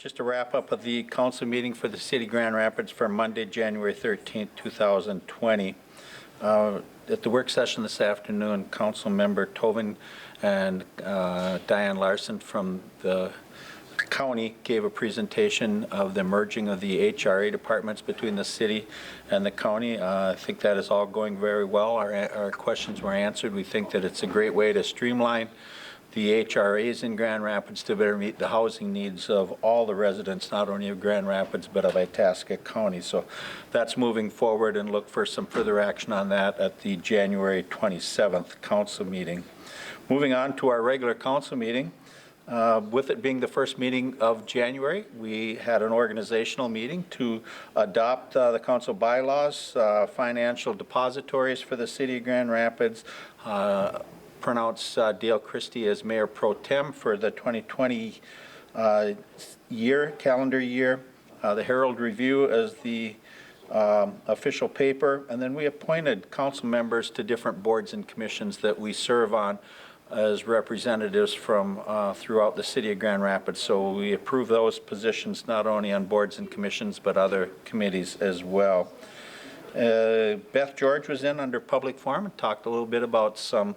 Just a wrap up of the council meeting for the City of Grand Rapids for Monday, January 13th, 2020. At the work session this afternoon, Council Member Tobin and Diane Larson from the county gave a presentation of the merging of the HRA departments between the city and the county. I think that is all going very well. Our questions were answered. We think that it's a great way to streamline the HRAs in Grand Rapids to better meet the housing needs of all the residents, not only of Grand Rapids, but of Itasca County. So that's moving forward, and look for some further action on that at the January 27th council meeting. Moving on to our regular council meeting, with it being the first meeting of January, we had an organizational meeting to adopt the council bylaws, financial depositories for the city of Grand Rapids, pronounce Dale Christie as Mayor Pro Tem for the 2020 calendar year, the Herald Review as the official paper, and then we appointed council members to different boards and commissions that we serve on as representatives from throughout the city of Grand Rapids. So we approve those positions not only on boards and commissions but other committees as well. Beth George was in under public forum and talked a little bit about some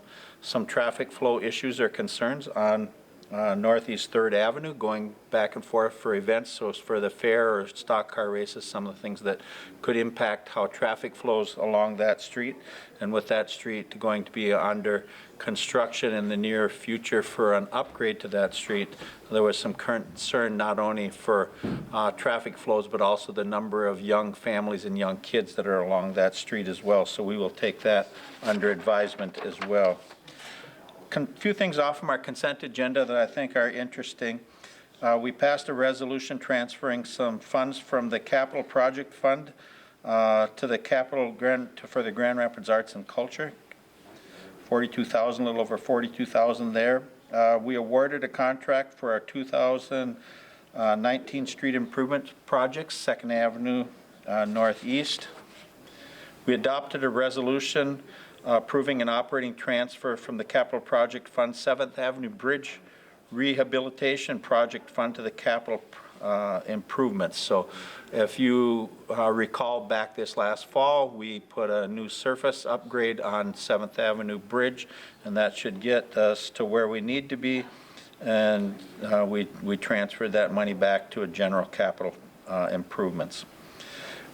traffic flow issues or concerns on Northeast 3rd Avenue going back and forth for events. So it's for the fair or stock car races, some of the things that could impact how traffic flows along that street. And with that street going to be under construction in the near future for an upgrade to that street, there was some concern not only for traffic flows, but also the number of young families and young kids that are along that street as well. So we will take that under advisement as well. A few things off from our consent agenda that I think are interesting. We passed a resolution transferring some funds from the Capital Project Fund to the for the Grand Rapids Arts and Culture. 42,000, a little over 42,000 there. We awarded a contract for our 2019 street improvement projects, 2nd Avenue Northeast. We adopted a resolution approving an operating transfer from the Capital Project Fund 7th Avenue Bridge Rehabilitation Project Fund to the Capital Improvements. So if you recall back this last fall, we put a new surface upgrade on 7th Avenue Bridge, and that should get us to where we need to be, and we transferred that money back to a general capital improvements.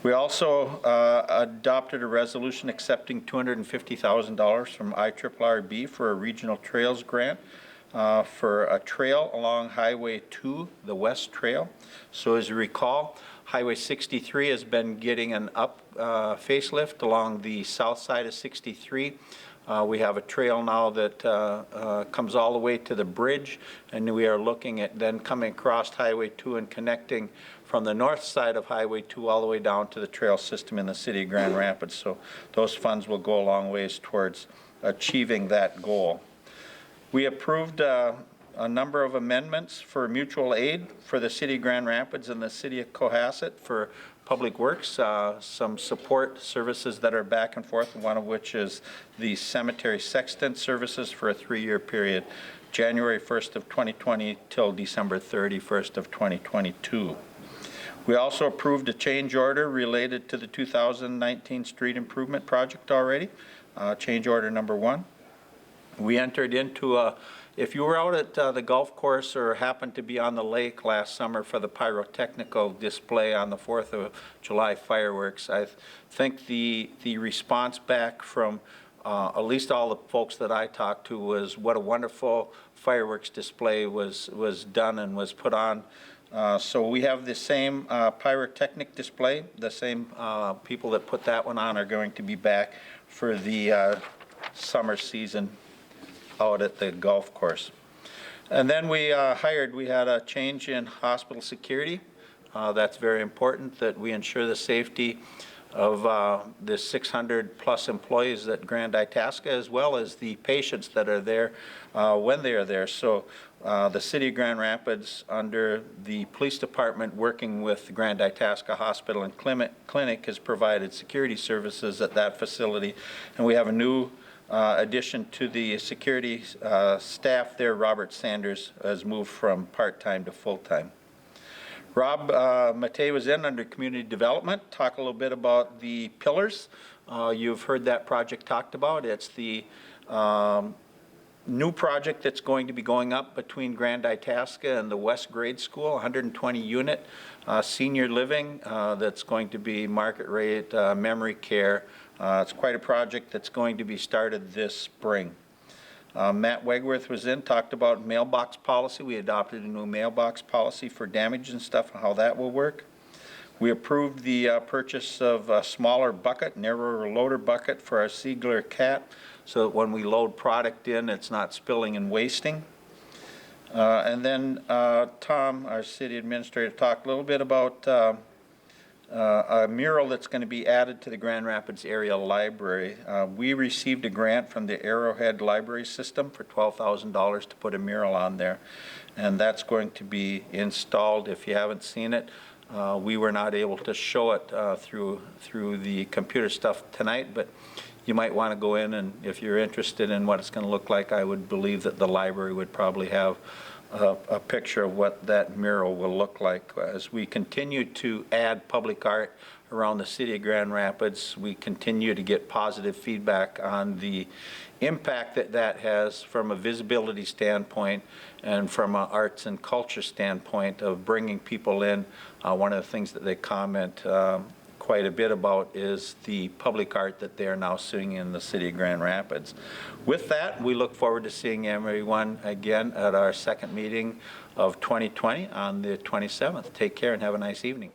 We also adopted a resolution accepting $250,000 from IRRB for a regional trails grant for a trail along Highway 2, the West Trail. So as you recall, Highway 63 has been getting an facelift along the south side of 63. We have a trail now that comes all the way to the bridge, and we are looking at then coming across Highway 2 and connecting from the north side of Highway 2 all the way down to the trail system in the city of Grand Rapids. So those funds will go a long ways towards achieving that goal. We approved a number of amendments for mutual aid for the city of Grand Rapids and the city of Cohasset for Public Works, some support services that are back and forth, one of which is the cemetery sextant services for a 3-year period, January 1st of 2020 till December 31st of 2022. We also approved a change order related to the 2019 street improvement project already, change order number 1. We entered into if you were out at the golf course or happened to be on the lake last summer for the pyrotechnical display on the 4th of July fireworks, I think the response back from at least all the folks that I talked to was what a wonderful fireworks display was done and was put on. So we have the same pyrotechnic display. The same people that put that one on are going to be back for the summer season out at the golf course. And then we had a change in hospital security. That's very important that we ensure the safety of the 600 plus employees at Grand Itasca, as well as the patients that are there when they are there. So the city of Grand Rapids, under the police department working with the Grand Itasca Hospital and Clinic, has provided security services at that facility. And we have a new addition to the security staff there. Robert Sanders has moved from part-time to full-time. Rob Matei was in under Community Development, talk a little bit about the pillars. You've heard that project talked about. It's the new project that's going to be going up between Grand Itasca and the West Grade School, 120 unit senior living that's going to be market rate memory care. It's quite a project that's going to be started this spring. Matt Wegworth was in, talked about mailbox policy. We adopted a new mailbox policy for damage and stuff, how that will work. We approved the purchase of a smaller bucket, narrower loader bucket for our Siegler cat, so that when we load product in, it's not spilling and wasting. And then Tom, our city administrator, talked a little bit about a mural that's going to be added to the Grand Rapids Area Library. We received a grant from the Arrowhead Library System for $12,000 to put a mural on there, and that's going to be installed. If you haven't seen it, we were not able to show it through the computer stuff tonight, but you might want to go in, and if you're interested in what it's going to look like, I would believe that the library would probably have a picture of what that mural will look like. As we continue to add public art around the city of Grand Rapids, we continue to get positive feedback on the impact that that has from a visibility standpoint and from an arts and culture standpoint of bringing people in. One of the things that they comment quite a bit about is the public art that they are now seeing in the city of Grand Rapids. With that, we look forward to seeing everyone again at our second meeting of 2020 on the 27th. Take care and have a nice evening.